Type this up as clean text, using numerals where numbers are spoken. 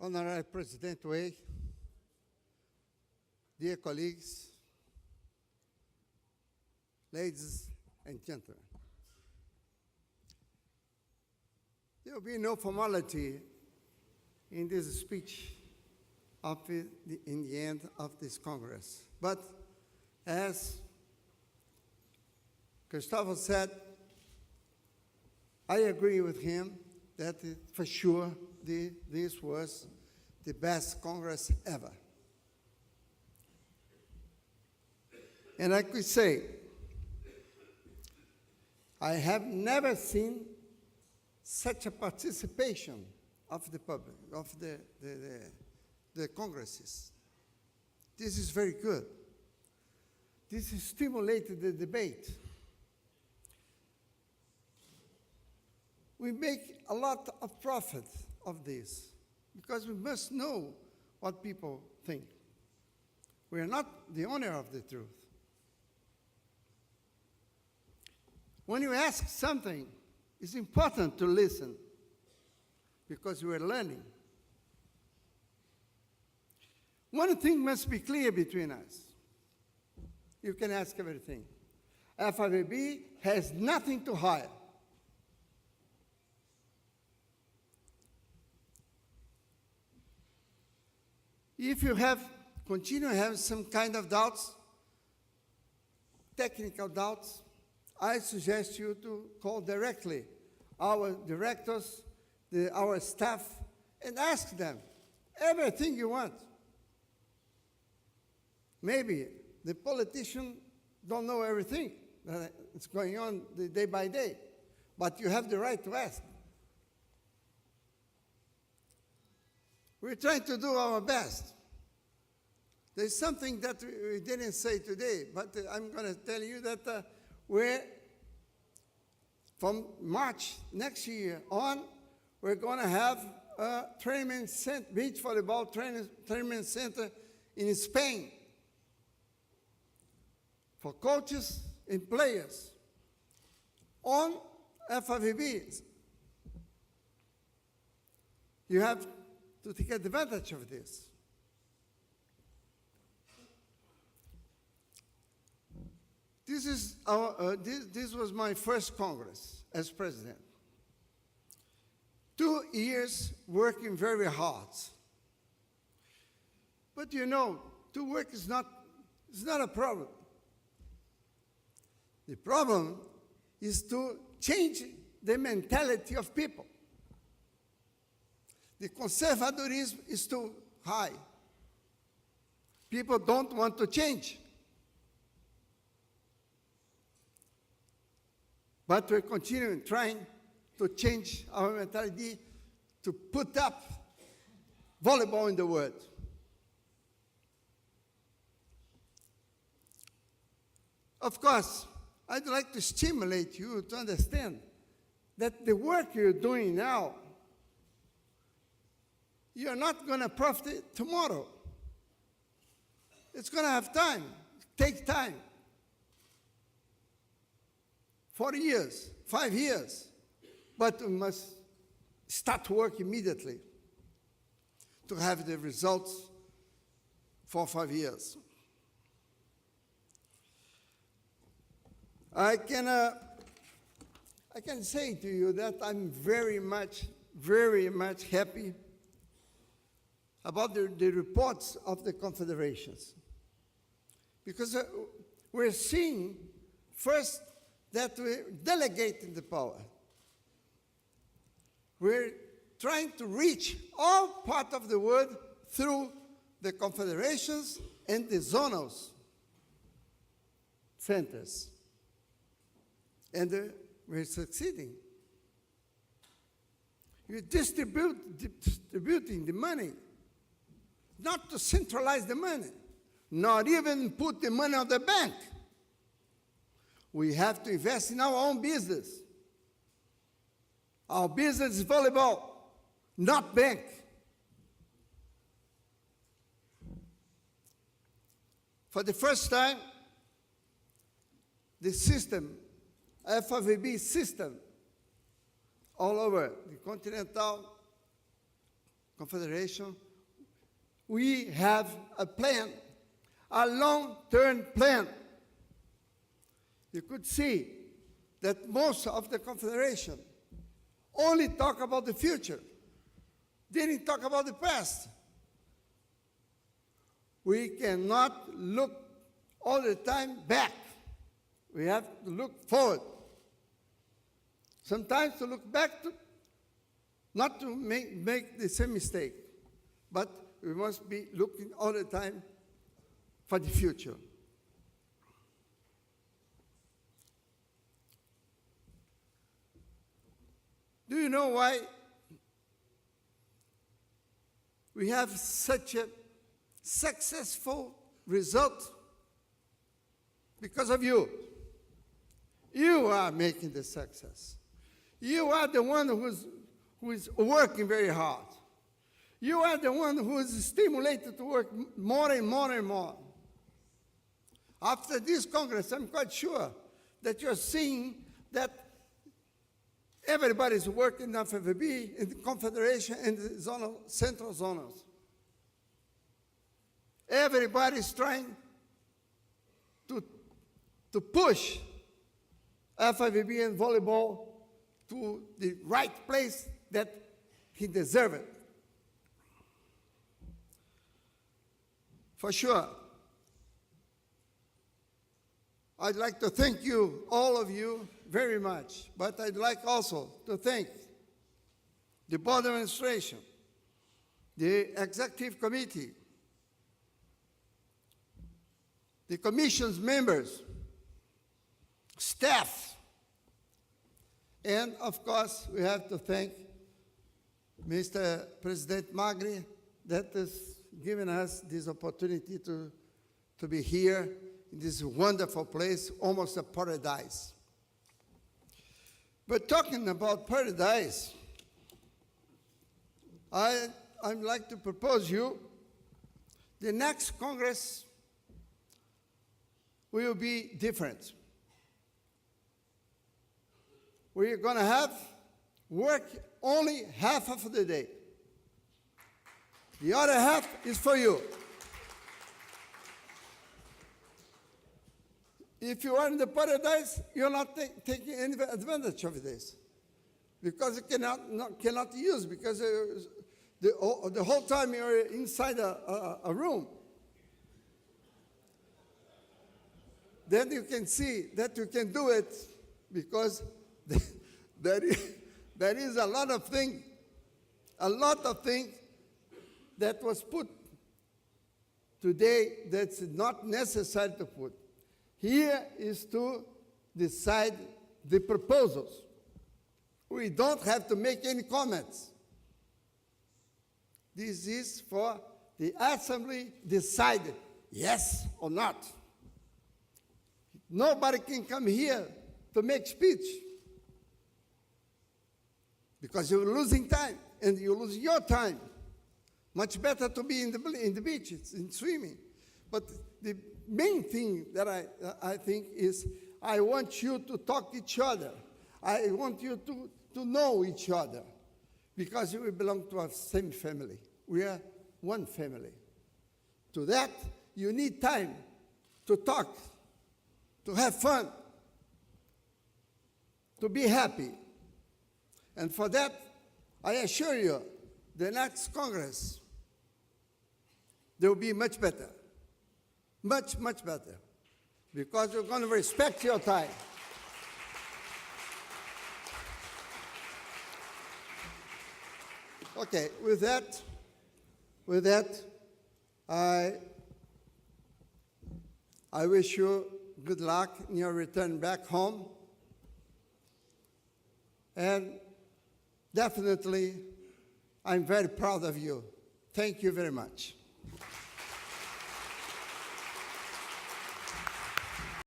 Honorary President Way, dear colleagues, ladies and gentlemen, there will be no formality in this speech in the end of this Congress. But as Christopher said, I agree with him that for sure this was the best Congress ever. And I could say, I have never seen such a participation of the public, of the Congresses. This is very good. This has stimulated the debate. We make a lot of profit of this because we must know what people think. We are not the owner of the truth. When you ask something, it's important to listen because you are learning. One thing must be clear between us. You can ask everything. Fivb has nothing to hide. If you continue to have some kind of doubts, technical doubts, I suggest you to call directly our directors, our staff, and ask them everything you want. Maybe the politicians don't know everything that's going on day by day, but you have the right to ask. We're trying to do our best. There's something that we didn't say today, but I'm going to tell you that from March next year on, we're going to have a beach volleyball training center in Spain for coaches and players on Fivb. You have to take advantage of this. This was my first Congress as president. 2 years working very hard. But you know, to work is not a problem. The problem is to change the mentality of people. The conservadorism is too high. People don't want to change. But we're continuing trying to change our mentality to put up volleyball in the world. Of course, I'd like to stimulate you to understand that the work you're doing now, you're not going to profit tomorrow. It's going to have time, take time. 4 years, 5 years, but we must start work immediately to have the results for 5 years. I can say to you that I'm very much happy about the reports of the confederations. Because we're seeing, first, that we're delegating the power. We're trying to reach all parts of the world through the confederations and the zonal centers. And we're succeeding. You're distributing the money, not to centralize the money, not even put the money on the bank. We have to invest in our own business. Our business is volleyball, not bank. For the first time, the system, Fivb system, all over the continental Confederation, we have a plan, a long-term plan. You could see that most of the Confederation only talk about the future, didn't talk about the past. We cannot look all the time back. We have to look forward. Sometimes to look back, not to make the same mistake, but we must be looking all the time for the future. Do you know why we have such a successful result? Because of you. You are making the success. You are the one who is working very hard. You are the one who is stimulated to work more and more and more. After this Congress, I'm quite sure that you're seeing that everybody's working in the Fivb, in the Confederation, in the central zones. Everybody's trying to push Fivb and volleyball to the right place that he deserves it. For sure. I'd like to thank you, all of you, very much. But I'd like also to thank the board administration, the executive committee, the commission's members, staff, and of course, we have to thank Mr. President Magri that has given us this opportunity to be here in this wonderful place, almost a paradise. But talking about paradise, I'd like to propose you, the next Congress will be different. We're going to have work only half of the day. The other half is for you. If you are in the paradise, you're not taking any advantage of this, because you cannot use, because the whole time you're inside a room. Then you can see that you can do it, because there is a lot of things that was put today that's not necessary to put. Here is to decide the proposals. We don't have to make any comments. This is for the assembly decide yes or not. Nobody can come here to make speech, because you're losing time, and you lose your time. Much better to be in the beaches, in swimming. But the main thing that I think is, I want you to talk to each other. I want you to know each other, because we belong to a same family. We are one family. To that, you need time to talk, to have fun, to be happy. And for that, I assure you, the next Congress, they will be much better. Much, much better. Because you're going to respect your time. Okay, with that, I wish you good luck in your return back home. And definitely, I'm very proud of you. Thank you very much.